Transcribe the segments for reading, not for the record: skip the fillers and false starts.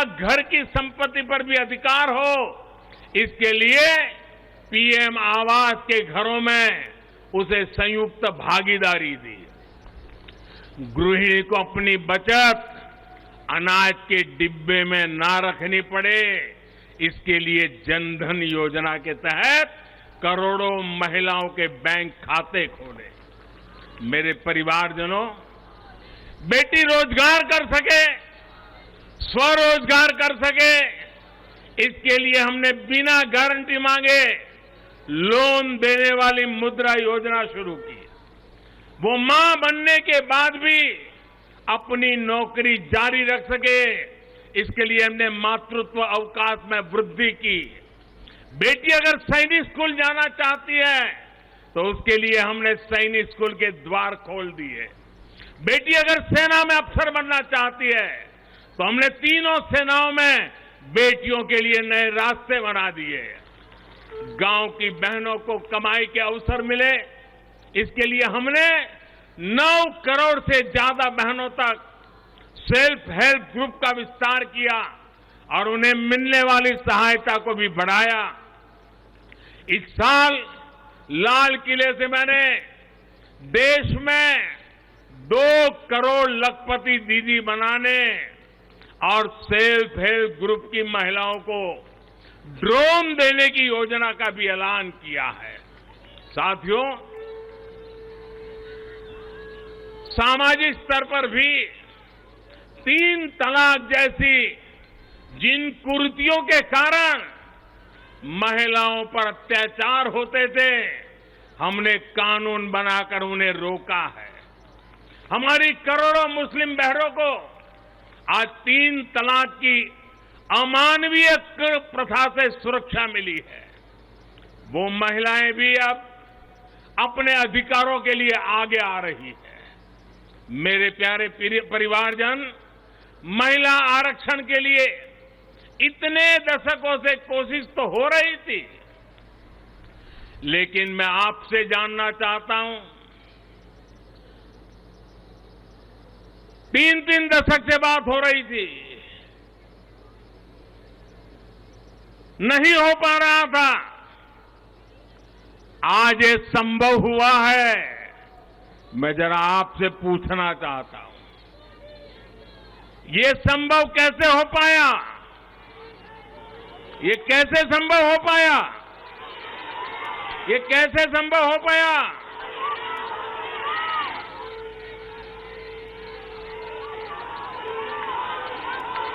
घर की संपत्ति पर भी अधिकार हो, इसके लिए पीएम आवास के घरों में उसे संयुक्त भागीदारी दी। गृहिणी को अपनी बचत अनाज के डिब्बे में ना रखनी पड़े, इसके लिए जनधन योजना के तहत करोड़ों महिलाओं के बैंक खाते खोले। मेरे परिवारजनों, बेटी रोजगार कर सके, स्वरोजगार कर सके, इसके लिए हमने बिना गारंटी मांगे लोन देने वाली मुद्रा योजना शुरू की। वो मां बनने के बाद भी अपनी नौकरी जारी रख सके, इसके लिए हमने मातृत्व अवकाश में वृद्धि की। बेटी अगर सैनिक स्कूल जाना चाहती है तो उसके लिए हमने सैनिक स्कूल के द्वार खोल दिए। बेटी अगर सेना में अफसर बनना चाहती है तो हमने तीनों सेनाओं में बेटियों के लिए नए रास्ते बना दिए। गांव की बहनों को कमाई के अवसर मिले, इसके लिए हमने 9 करोड़ से ज्यादा बहनों तक सेल्फ हेल्प ग्रुप का विस्तार किया और उन्हें मिलने वाली सहायता को भी बढ़ाया। इस साल लाल किले से मैंने देश में 2 करोड़ लखपति दीदी बनाने और सेल्फ हेल्प ग्रुप की महिलाओं को ड्रोन देने की योजना का भी ऐलान किया है। साथियों, सामाजिक स्तर पर भी 3 तलाक जैसी जिन कुरीतियों के कारण महिलाओं पर अत्याचार होते थे, हमने कानून बनाकर उन्हें रोका है। हमारी करोड़ों मुस्लिम बहनों को आज 3 तलाक की अमानवीय प्रथा से सुरक्षा मिली है। वो महिलाएं भी अब अपने अधिकारों के लिए आगे आ रही है। मेरे प्यारे परिवारजन, महिला आरक्षण के लिए इतने दशकों से कोशिश तो हो रही थी, लेकिन मैं आपसे जानना चाहता हूं, 3 दशक से बात हो रही थी, नहीं हो पा रहा था। आज ये संभव हुआ है। मैं जरा आपसे पूछना चाहता हूं, ये संभव कैसे हो पाया? ये कैसे संभव हो पाया? ये कैसे संभव हो पाया?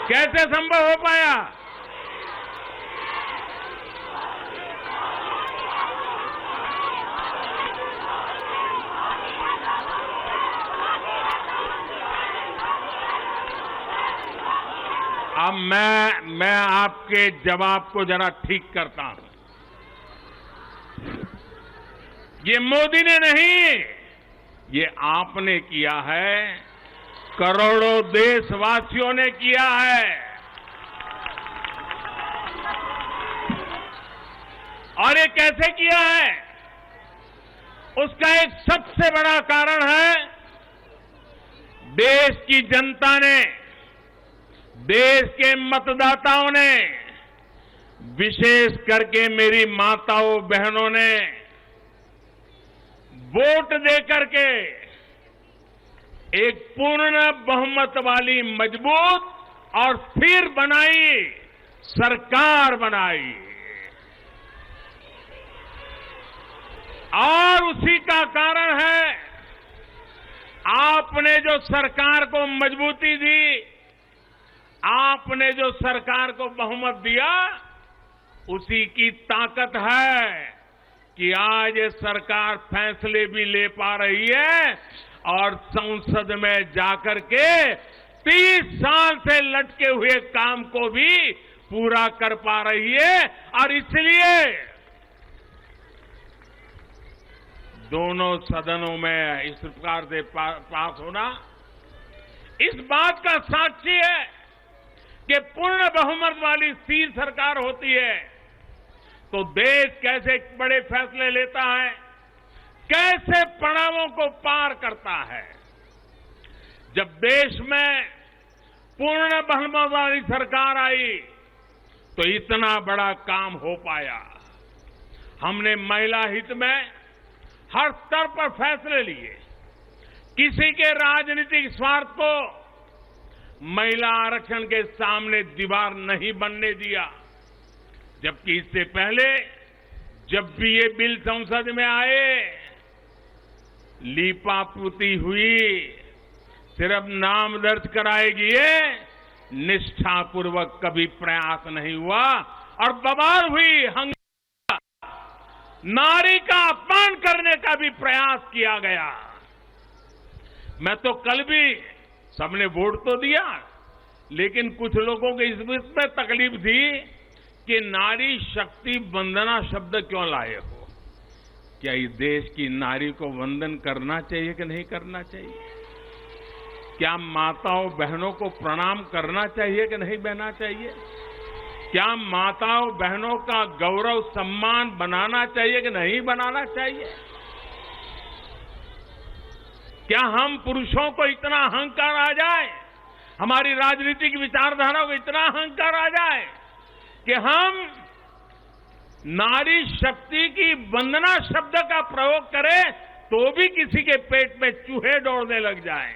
कैसे संभव हो पाया? अब मैं आपके जवाब को जरा ठीक करता हूं। ये मोदी ने नहीं, ये आपने किया है, करोड़ों देशवासियों ने किया है। और ये कैसे किया है? उसका एक सबसे बड़ा कारण है, देश की जनता ने, देश के मतदाताओं ने, विशेष करके मेरी माताओं बहनों ने वोट देकर के एक पूर्ण बहुमत वाली मजबूत और स्थिर बनाई सरकार बनाई। और उसी का कारण है, आपने जो सरकार को मजबूती दी, आपने जो सरकार को बहुमत दिया, उसी की ताकत है कि आज ये सरकार फैसले भी ले पा रही है और संसद में जाकर के 30 साल से लटके हुए काम को भी पूरा कर पा रही है। और इसलिए दोनों सदनों में इस प्रकार से पास होना इस बात का साक्षी है कि पूर्ण बहुमत वाली स्थिर सरकार होती है तो देश कैसे बड़े फैसले लेता है, कैसे पड़ावों को पार करता है। जब देश में पूर्ण बहुमत वाली सरकार आई तो इतना बड़ा काम हो पाया। हमने महिला हित में हर स्तर पर फैसले लिए, किसी के राजनीतिक स्वार्थ को महिला आरक्षण के सामने दीवार नहीं बनने दिया। जबकि इससे पहले जब भी ये बिल संसद में आए, लीपापोती हुई, सिर्फ नाम दर्ज कराएगी ये, निष्ठापूर्वक कभी प्रयास नहीं हुआ और बवाल हुई, हंगामा, नारी का अपमान करने का भी प्रयास किया गया। मैं तो कल भी, सबने वोट तो दिया, लेकिन कुछ लोगों को इस में तकलीफ थी कि नारी शक्ति वंदना शब्द क्यों लाए हो। क्या इस देश की नारी को वंदन करना चाहिए कि नहीं करना चाहिए? क्या माताओं बहनों को प्रणाम करना चाहिए कि नहीं बहना चाहिए? क्या माताओं बहनों का गौरव सम्मान बनाना चाहिए कि नहीं बनाना चाहिए? क्या हम पुरुषों को इतना अहंकार आ जाए, हमारी राजनीतिक विचारधारा को इतना अहंकार आ जाए कि हम नारी शक्ति की वंदना शब्द का प्रयोग करें तो भी किसी के पेट में चूहे दौड़ने लग जाएं?